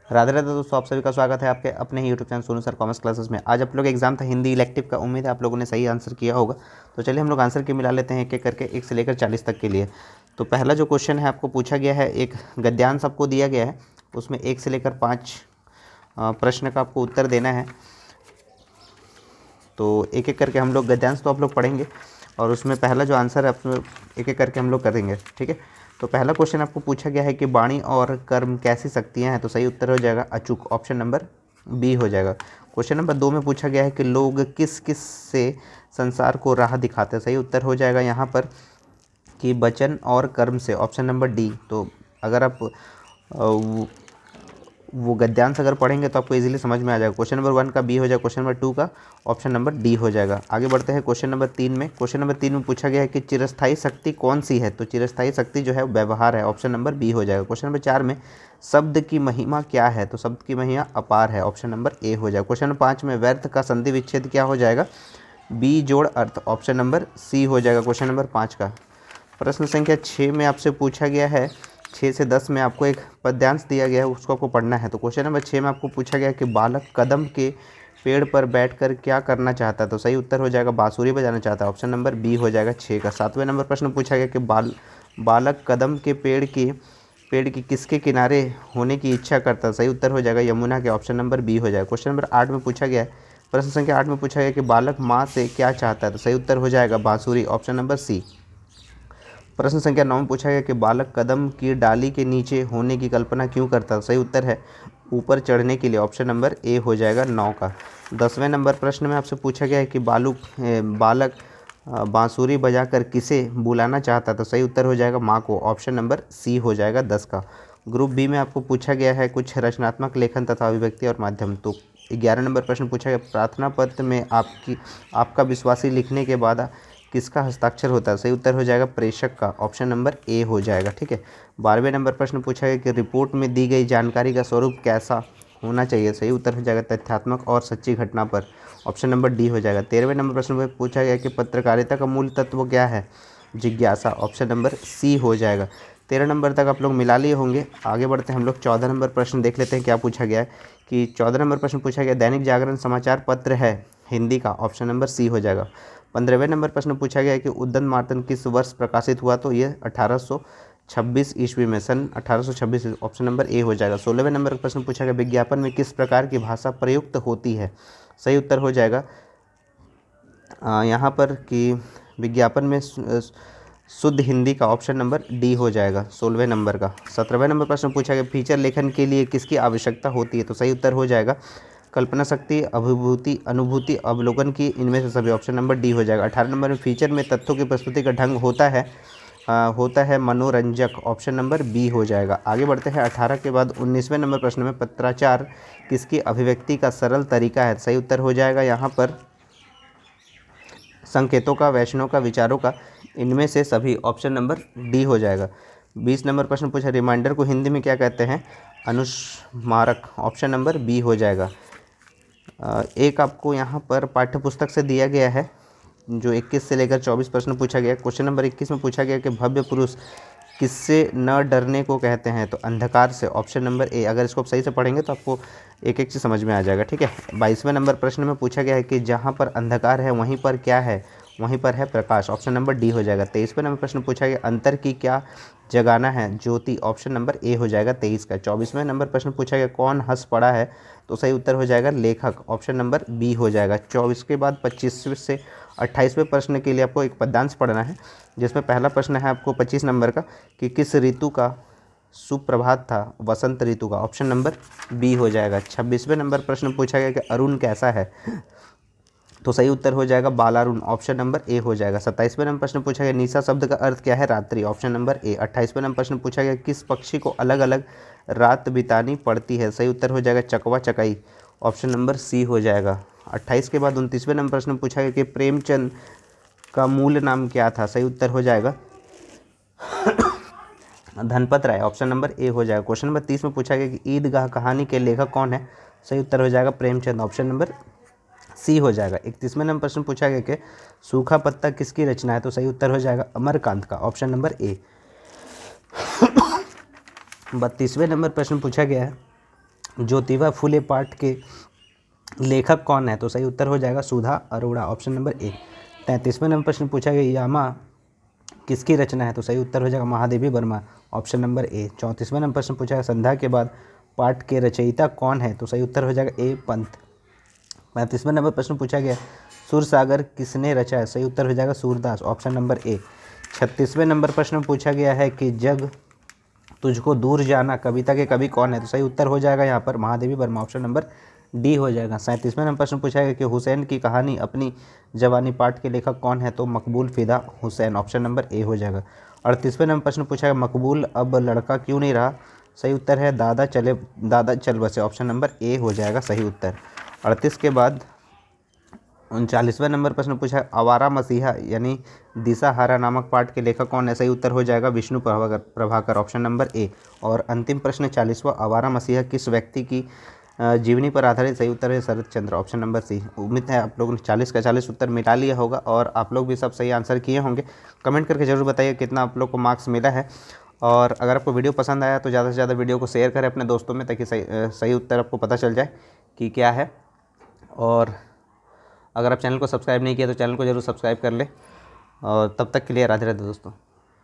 राधे राधे दोस्तों, आप सभी का स्वागत है आपके अपने ही YouTube channel Sonu sir commerce classes में। आज आप लोग एग्जाम था हिंदी इलेक्टिव का। उम्मीद है आप लोगों ने सही आंसर किया होगा। तो चलिए हम लोग आंसर के मिला लेते हैं एक एक करके, 1 से लेकर 40 तक के लिए। तो पहला जो क्वेश्चन है आपको पूछा गया है, एक गद्यांश आपको दिया गया है, उसमें 1 से लेकर 5 प्रश्न का आपको उत्तर देना है। तो एक एक करके हम लोग गद्यांश तो आप लोग पढ़ेंगे और उसमें पहला जो आंसर है एक एक करके हम लोग करेंगे, ठीक है। तो पहला क्वेश्चन आपको पूछा गया है कि वाणी और कर्म कैसी शक्तियाँ हैं। तो सही उत्तर हो जाएगा अचूक, ऑप्शन नंबर बी हो जाएगा। क्वेश्चन नंबर 2 में पूछा गया है कि लोग किस किस से संसार को राह दिखाते हैं। सही उत्तर हो जाएगा यहाँ पर कि वचन और कर्म से, ऑप्शन नंबर डी। तो अगर आप वो गद्यांश अगर पढ़ेंगे तो आपको इजीली समझ में आ जाएगा। क्वेश्चन नंबर 1 का बी हो जाएगा, क्वेश्चन नंबर 2 का ऑप्शन नंबर डी हो जाएगा। आगे बढ़ते हैं क्वेश्चन नंबर 3 में। क्वेश्चन नंबर 3 में पूछा गया है कि चिरस्थायी शक्ति कौन सी है। तो चिरस्थायी शक्ति जो है व्यवहार है, ऑप्शन नंबर बी हो जाएगा। क्वेश्चन नंबर 4 में शब्द की महिमा क्या है। तो शब्द की महिमा अपार है, ऑप्शन नंबर ए हो जाएगा। क्वेश्चन नंबर 5 में व्यर्थ का संधि विच्छेद क्या हो जाएगा, बी जोड़ अर्थ, ऑप्शन नंबर सी हो जाएगा क्वेश्चन नंबर 5 का। प्रश्न संख्या 6 में आपसे पूछा गया है, 6 से 10 में आपको एक पद्यांश दिया गया है, उसको आपको पढ़ना है। तो क्वेश्चन नंबर 6 में आपको पूछा गया है कि बालक कदम के पेड़ पर बैठकर क्या करना चाहता है। तो सही उत्तर हो जाएगा बांसुरी बजाना चाहता है, ऑप्शन नंबर बी हो जाएगा 6 का। 7वें नंबर प्रश्न पूछा गया कि बालक कदम के पेड़ की किसके किनारे होने की इच्छा करता है। सही उत्तर हो जाएगा यमुना के, ऑप्शन नंबर बी हो जाएगा। क्वेश्चन नंबर 8 में पूछा गया है, प्रश्न संख्या 8 में पूछा गया कि बालक माँ से क्या चाहता है। तो सही उत्तर हो जाएगा बांसुरी, ऑप्शन नंबर सी। प्रश्न संख्या 9 में पूछा गया कि बालक कदम की डाली के नीचे होने की कल्पना क्यों करता है। सही उत्तर है ऊपर चढ़ने के लिए, ऑप्शन नंबर ए हो जाएगा 9 का। 10वें नंबर प्रश्न में आपसे पूछा गया है कि बालक बांसुरी बजाकर किसे बुलाना चाहता है। तो सही उत्तर हो जाएगा माँ को, ऑप्शन नंबर सी हो जाएगा 10 का। ग्रुप बी में आपको पूछा गया है कुछ रचनात्मक लेखन तथा अभिव्यक्ति और माध्यम। तो 11 नंबर प्रश्न पूछा गया प्रार्थना पत्र में आपका विश्वासी लिखने के बाद किसका हस्ताक्षर होता है। सही उत्तर हो जाएगा प्रेषक का, ऑप्शन नंबर ए हो जाएगा, ठीक है। 12वें नंबर प्रश्न पूछा गया कि रिपोर्ट में दी गई जानकारी का स्वरूप कैसा होना चाहिए। सही उत्तर हो जाएगा तथ्यात्मक और सच्ची घटना पर, ऑप्शन नंबर डी हो जाएगा। 13वें नंबर प्रश्न में पूछा गया कि पत्रकारिता का मूल तत्व क्या है, जिज्ञासा, ऑप्शन नंबर सी हो जाएगा। 13 नंबर तक आप लोग मिला लिए होंगे। आगे बढ़ते हैं हम लोग 14 नंबर प्रश्न देख लेते हैं क्या पूछा गया है कि 14 नंबर प्रश्न पूछा गया दैनिक जागरण समाचार पत्र है हिंदी का, ऑप्शन नंबर सी हो जाएगा। 15वें नंबर प्रश्न पूछा गया है कि उद्यम मार्तन किस वर्ष प्रकाशित हुआ। तो ये 1826 ईस्वी में, सन 1826, ऑप्शन नंबर ए हो जाएगा। 16वें नंबर का प्रश्न पूछा गया विज्ञापन में किस प्रकार की भाषा प्रयुक्त होती है। सही उत्तर हो जाएगा यहाँ पर कि विज्ञापन में शुद्ध हिंदी का, ऑप्शन नंबर डी हो जाएगा 16वें नंबर का। 17वें नंबर प्रश्न पूछा गया फीचर लेखन के लिए किसकी आवश्यकता होती है। तो सही उत्तर हो जाएगा कल्पना शक्ति, अभिभूति, अनुभूति, अवलोकन की, इनमें से सभी, ऑप्शन नंबर डी हो जाएगा। 18 नंबर में फीचर में तथ्यों की प्रस्तुति का ढंग होता है मनोरंजक, ऑप्शन नंबर बी हो जाएगा। आगे बढ़ते हैं 18 के बाद 19वें नंबर प्रश्न में पत्राचार किसकी अभिव्यक्ति का सरल तरीका है। सही उत्तर हो जाएगा यहाँ पर संकेतों का, वैष्णव का, विचारों का, इनमें से सभी, ऑप्शन नंबर डी हो जाएगा। 20 नंबर प्रश्न पूछा रिमाइंडर को हिंदी में क्या कहते हैं, अनुस्मारक, ऑप्शन नंबर बी हो जाएगा। एक आपको यहाँ पर पाठ्य पुस्तक से दिया गया है जो 21 से लेकर 24 प्रश्न पूछा गया। क्वेश्चन नंबर 21 में पूछा गया कि भव्य पुरुष किससे न डरने को कहते हैं। तो अंधकार से, ऑप्शन नंबर ए। अगर इसको आप सही से पढ़ेंगे तो आपको एक एक चीज़ समझ में आ जाएगा, ठीक है। 22वें नंबर प्रश्न में पूछा गया है कि जहाँ पर अंधकार है वहीं पर क्या है, वहीं पर है प्रकाश, ऑप्शन नंबर डी हो जाएगा। 23वें नंबर प्रश्न पूछा गया अंतर की क्या जगाना है, ज्योति, ऑप्शन नंबर ए हो जाएगा 23 का। 24वें नंबर प्रश्न पूछा गया कौन हंस पड़ा है। तो सही उत्तर हो जाएगा लेखक, ऑप्शन नंबर बी हो जाएगा। 24 के बाद 25 से 28वें प्रश्न के लिए आपको एक पद्यांश पढ़ना है, जिसमें पहला प्रश्न है आपको 25 नंबर का कि किस ऋतु का सुप्रभात था, वसंत ऋतु का, ऑप्शन नंबर बी हो जाएगा। 26वें नंबर प्रश्न पूछा गया कि अरुण कैसा है। तो सही उत्तर हो जाएगा बालारुण, ऑप्शन नंबर ए हो जाएगा। 27वें नंबर प्रश्न पूछा गया निशा शब्द का अर्थ क्या है, रात्रि, ऑप्शन नंबर ए। 28वें नंबर प्रश्न पूछा गया किस पक्षी को अलग अलग रात बितानी पड़ती है। सही उत्तर हो जाएगा चकवा चकाई, ऑप्शन नंबर सी हो जाएगा। 28 के बाद 29वें नंबर प्रश्न पूछा गया कि प्रेमचंद का मूल नाम क्या था। सही उत्तर हो जाएगा धनपत राय, ऑप्शन नंबर ए हो जाएगा। क्वेश्चन नंबर 30 में पूछा गया कि ईदगाह कहानी के लेखक कौन है। सही उत्तर हो जाएगा प्रेमचंद, ऑप्शन नंबर सी हो जाएगा। 31वें नंबर प्रश्न पूछा गया कि सूखा पत्ता किसकी रचना है। तो सही उत्तर हो जाएगा अमरकांत का, ऑप्शन नंबर ए। 32वें नंबर प्रश्न पूछा गया है ज्योतिबा फुले पाठ के लेखक कौन है? तो सही उत्तर हो जाएगा Sudha Arora, option number A. 33वें नंबर प्रश्न पूछा गया यामा किसकी रचना है? तो सही उत्तर हो जाएगा Mahadevi Verma, option number A. 34वें नंबर प्रश्न पूछा गया संध्या के बाद पाठ के रचयिता कौन है? तो सही उत्तर हो जाएगा ए पंत। 35वें नंबर प्रश्न पूछा गया सुरसागर किसने रचा है? सही उत्तर हो जाएगा सूरदास, ऑप्शन नंबर ए। 36वें नंबर प्रश्न पूछा गया है कि जग तुझको दूर जाना कविता के कवि कौन है? तो सही उत्तर हो जाएगा यहाँ पर Mahadevi Verma, option number D हो जाएगा। 37वें नंबर प्रश्न पूछा गया कि हुसैन की कहानी अपनी जवानी पाठ के लेखक कौन है? तो मकबूल फिदा हुसैन, ऑप्शन नंबर ए हो जाएगा। 38वें नंबर प्रश्न पूछा गया मकबूल अब लड़का क्यों नहीं रहा? सही उत्तर है दादा चल बसे, ऑप्शन नंबर ए हो जाएगा सही उत्तर। 38 के बाद 39वें नंबर प्रश्न पूछा है आवारा मसीहा यानी दिशाहारा नामक पाठ के लेखक कौन है? सही उत्तर हो जाएगा विष्णु प्रभाकर, ऑप्शन नंबर ए। और अंतिम प्रश्न 40वां आवारा मसीहा किस व्यक्ति की जीवनी पर आधारित? सही उत्तर है शरद चंद्र, ऑप्शन नंबर सी। उम्मीद है आप लोगों ने 40 का 40 उत्तर मिला लिया होगा और आप लोग भी सब सही आंसर किए होंगे। कमेंट करके जरूर बताइए कितना आप लोग को मार्क्स मिला है। और अगर आपको वीडियो पसंद आया तो ज़्यादा से ज़्यादा वीडियो को शेयर करें अपने दोस्तों में, ताकि सही उत्तर आपको पता चल जाए कि क्या है। और अगर आप चैनल को सब्सक्राइब नहीं किया तो चैनल को जरूर सब्सक्राइब कर ले। और तब तक के लिए राधे राधे दोस्तों।